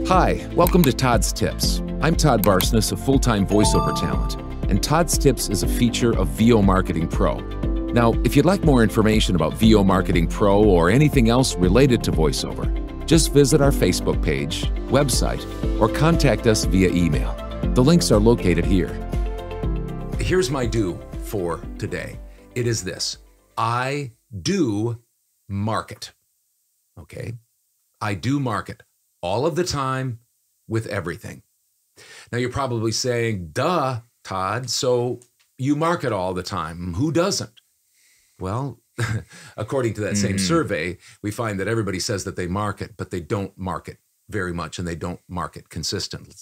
Hi, welcome to Todd's Tips. I'm Todd Barsness, a full-time voiceover talent, and Todd's Tips is a feature of VO Marketing Pro. Now, if you'd like more information about VO Marketing Pro or anything else related to voiceover, just visit our Facebook page, website, or contact us via email. The links are located here. Here's my do for today. It is this. I do market. Okay? I do market all of the time with everything. Now you're probably saying, duh, Todd, so you market all the time. Who doesn't? Well, according to that same survey, we find that everybody says that they market, but they don't market very much and they don't market consistently.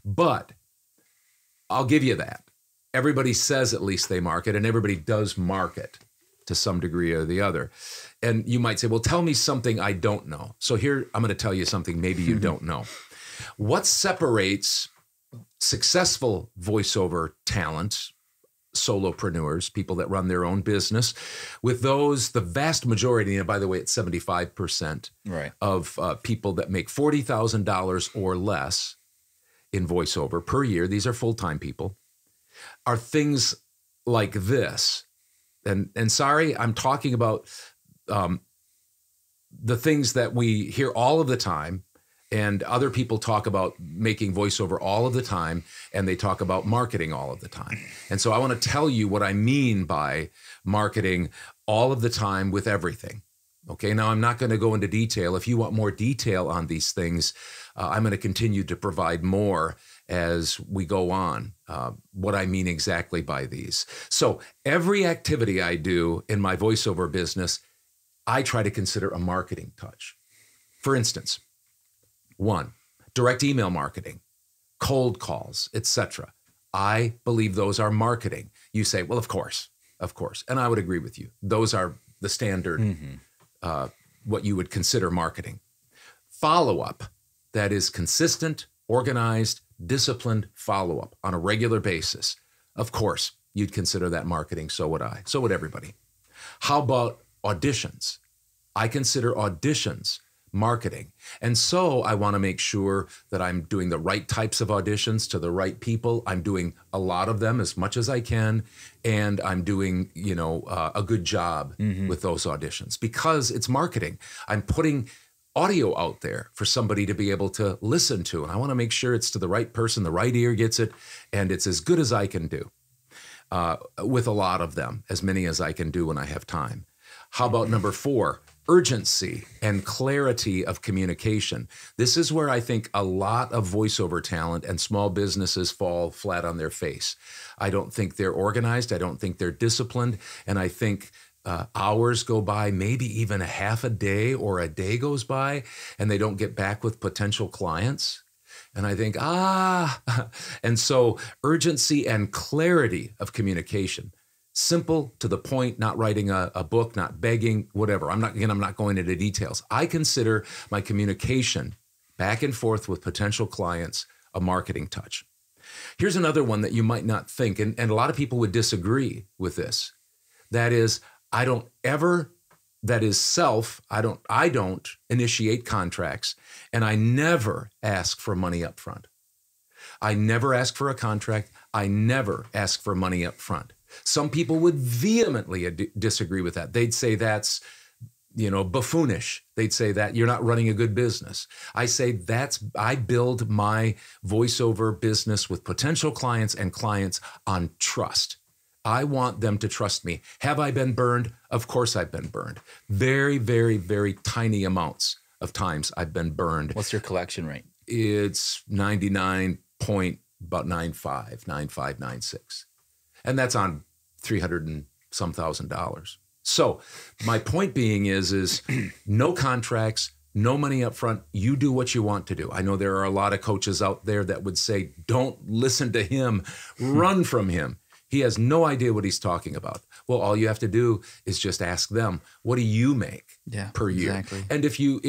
But I'll give you that. Everybody says at least they market, and everybody does market to some degree or the other. And you might say, well, tell me something I don't know. So here, I'm going to tell you something maybe you don't know. What separates successful voiceover talent, solopreneurs, people that run their own business, with those, the vast majority, and by the way, it's 75% of people that make $40,000 or less in voiceover per year, these are full-time people, are things like this. And sorry, I'm talking about the things that we hear all of the time, and other people talk about making voiceover all of the time, and they talk about marketing all of the time. And so I want to tell you what I mean by marketing all of the time with everything. Okay, now I'm not going to go into detail. If you want more detail on these things, I'm going to continue to provide more as we go on, what I mean exactly by these. So every activity I do in my voiceover business, I try to consider a marketing touch. For instance, 1, direct email marketing, cold calls, etc. I believe those are marketing. You say, well, of course. And I would agree with you. Those are the standard, what you would consider marketing. Follow-up, that is consistent, organized, disciplined follow-up on a regular basis. Of course, you'd consider that marketing. So would I. So would everybody. How about auditions? I consider auditions marketing. And so I want to make sure that I'm doing the right types of auditions to the right people. I'm doing a lot of them as much as I can. And I'm doing, a good job with those auditions because it's marketing. I'm putting audio out there for somebody to be able to listen to. And I want to make sure it's to the right person, the right ear gets it, and it's as good as I can do with a lot of them, as many as I can do when I have time. How about number 4, urgency and clarity of communication? This is where I think a lot of voiceover talent and small businesses fall flat on their face. I don't think they're organized. I don't think they're disciplined. And I think hours go by, maybe even a half a day or a day goes by, and they don't get back with potential clients. And I think, and so urgency and clarity of communication, simple to the point, not writing a book, not begging, whatever. I'm not going into details. I consider my communication back and forth with potential clients a marketing touch. Here's another one that you might not think, and a lot of people would disagree with this. That is, I don't initiate contracts, and I never ask for money up front. I never ask for a contract. I never ask for money up front. Some people would vehemently disagree with that. They'd say that's, buffoonish. They'd say that you're not running a good business. I say I build my voiceover business with potential clients and clients on trust. I want them to trust me. Have I been burned? Of course I've been burned. Very, very, very tiny amounts of times I've been burned. What's your collection rate? It's 99.95, and that's on $300 and some $1,000. So my point being is no contracts, no money up front. You do what you want to do. I know there are a lot of coaches out there that would say, don't listen to him, run from him. He has no idea what he's talking about. Well, all you have to do is just ask them, what do you make per year? Exactly. And if you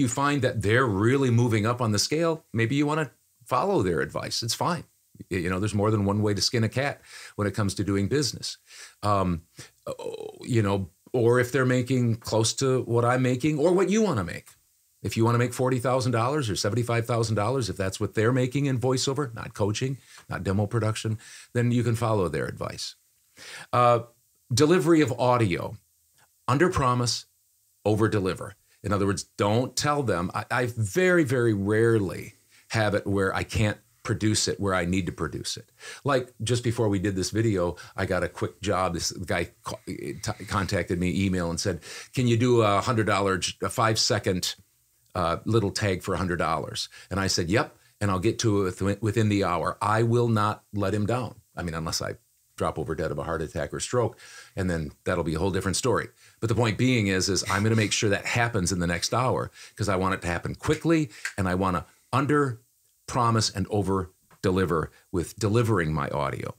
find that they're really moving up on the scale, maybe you want to follow their advice. It's fine. There's more than one way to skin a cat when it comes to doing business. Or if they're making close to what I'm making or what you want to make. If you want to make $40,000 or $75,000, if that's what they're making in voiceover, not coaching, not demo production, then you can follow their advice. Delivery of audio, under promise, over deliver. In other words, don't tell them. I very, very rarely have it where I can't produce it where I need to produce it. Like just before we did this video, I got a quick job. This guy contacted me, email, and said, can you do a $100, a 5-second little tag for $100? And I said, yep, and I'll get to it within the hour. I will not let him down. I mean, unless I drop over dead of a heart attack or stroke, and then that'll be a whole different story. But the point being is I'm going to make sure that happens in the next hour because I want it to happen quickly, and I want to under promise and over deliver with delivering my audio.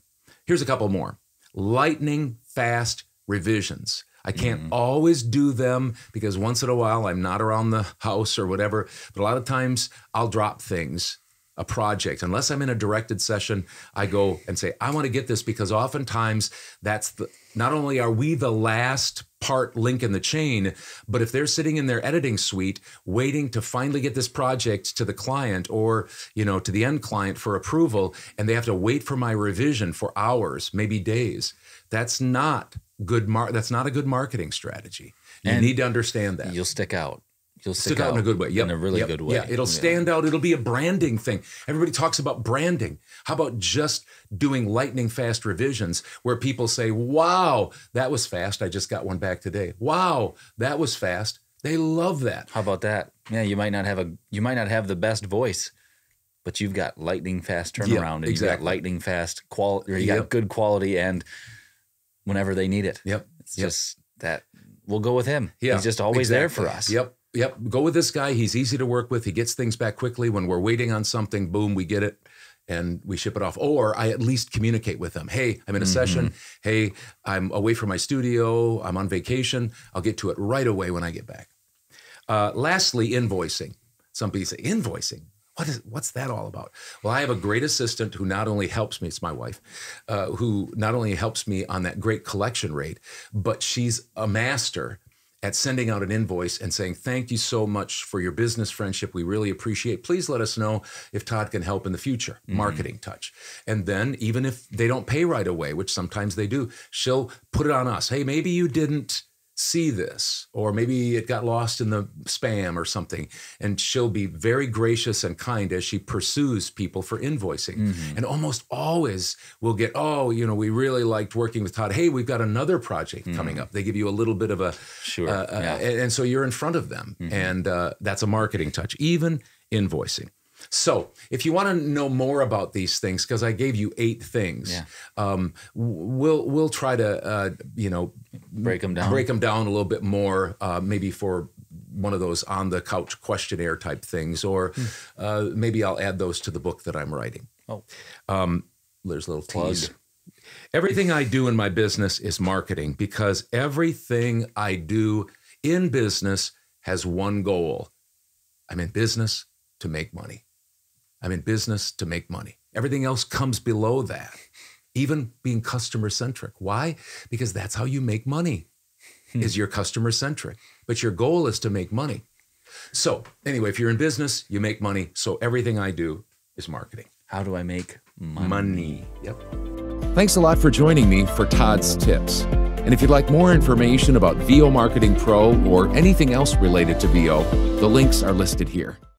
Here's a couple more. Lightning fast revisions. I can't always do them because once in a while I'm not around the house or whatever, but a lot of times I'll drop things, a project. Unless I'm in a directed session, I go and say, I want to get this, because oftentimes that's not only are we the last part link in the chain, but if they're sitting in their editing suite waiting to finally get this project to the client or, to the end client for approval, and they have to wait for my revision for hours, maybe days, that's not good. That's not a good marketing strategy. You need to understand that. You'll stick out. You'll stick out in a good way. Yep. In a really good way. Yeah, it'll stand out. It'll be a branding thing. Everybody talks about branding. How about just doing lightning fast revisions where people say, wow, that was fast. I just got one back today. Wow, that was fast. They love that. How about that? Yeah, you might not have the best voice, but you've got lightning fast turnaround, and you've got lightning fast quality, or you got good quality, and whenever they need it. Yep. It's just that we'll go with him. Yeah, he's just always there for us. Yep. Go with this guy. He's easy to work with. He gets things back quickly. When we're waiting on something, boom, we get it and we ship it off. Or I at least communicate with them. Hey, I'm in a session. Hey, I'm away from my studio. I'm on vacation. I'll get to it right away when I get back. Lastly, invoicing. Some people say, invoicing? What's that all about? Well, I have a great assistant who not only helps me, it's my wife, who not only helps me on that great collection rate, but she's a master at sending out an invoice and saying, thank you so much for your business friendship. We really appreciate. Please let us know if Todd can help in the future. Marketing touch. And then even if they don't pay right away, which sometimes they do, she'll put it on us. Hey, maybe you didn't see this, or maybe it got lost in the spam or something. And she'll be very gracious and kind as she pursues people for invoicing. And almost always we'll get, we really liked working with Todd. Hey, we've got another project coming up. They give you a little bit of a, and so you're in front of them. And that's a marketing touch, even invoicing. So if you want to know more about these things, because I gave you 8 things, we'll try to, break them down a little bit more, maybe for one of those on the couch questionnaire type things, or maybe I'll add those to the book that I'm writing. There's a little tease. Everything I do in my business is marketing, because everything I do in business has one goal. I'm in business to make money. I'm in business to make money. Everything else comes below that, even being customer-centric. Why? Because that's how you make money, is you're customer-centric. But your goal is to make money. So anyway, if you're in business, you make money. So everything I do is marketing. How do I make money? Yep. Thanks a lot for joining me for Todd's Tips. And if you'd like more information about VO Marketing Pro or anything else related to VO, the links are listed here.